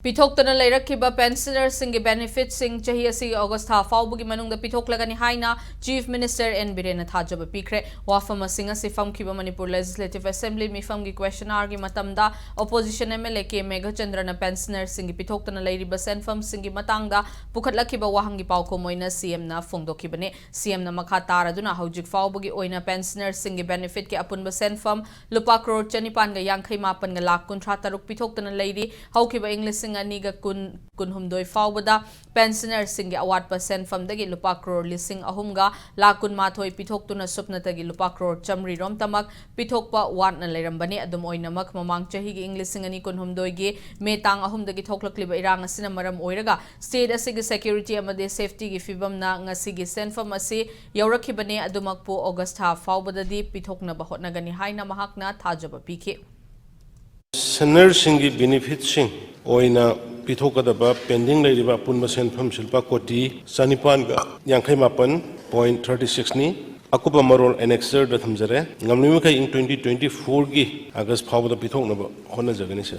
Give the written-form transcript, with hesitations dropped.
पिथोक्तना लेरखिबा पेंशनर सिंह बेनिफिट सिंह चाही असि अगस्त था फाउबगी मनुंग पिथोक्लगनी हाइना चीफ मिनिस्टर एन बिरेन थाजब पीख्रे वाफम सिंह असि फमखिबा मणिपुर लेजिस्लेटिव असेंबली मिफम की क्वेश्चन आर की मतमदा ओपोजिशन एमएलए के मेघचंद्रन पेंशनर सिंह पिथोक्तना लेरिबा सेनफम सिंह मतंगदा पुखटलखिबा वाहंगी पाउखो मोइना सीएम ना फोंदोखिबने सीएम ना मखा तारदुना हौजिक फाउबगी ओइना पेंशनर सिंह बेनिफिट के अपुनबा सेनफम लुपा करोड़ 4,5,58 लाख 53 पिथोक्तना लेरी हौखिबा इंग्लिश कुनहुमदोय फाउबदा पेंशनर सिंह अवाट सेनफम लुपा करोड़ 3,000 लाख 18 पिथोक्तुना सुपनतगी लुपा करोड़ 100 रोम तमक पिथोक्पा वाटना लेरंबने अदुम ओइनमक ममांग चहीगी इंग्लिश कुनहुमदोय गे मे तांग अहुमदगी थोक्लक्लिबा इरांग असिना मरम ओइरगा स्टेट असिगी सेक्यूरिटी अमदे सेफ्टी गी फिबमना ngasiगी सेनफम असि यौरखिबने अदुमकपु अगस्त था फाउबददी पिथोक्नबा होटनगनी हाइना महाकना थाजब पीखे Senior Singi benefits oina pitokadaba pending leiriba punba senfam silpa koti sanipanga yankhai mapan .36 ni akupa marol annexer da thamjare ngamnimi kai in 2024 gi August phawda pitoknaba hona jagani se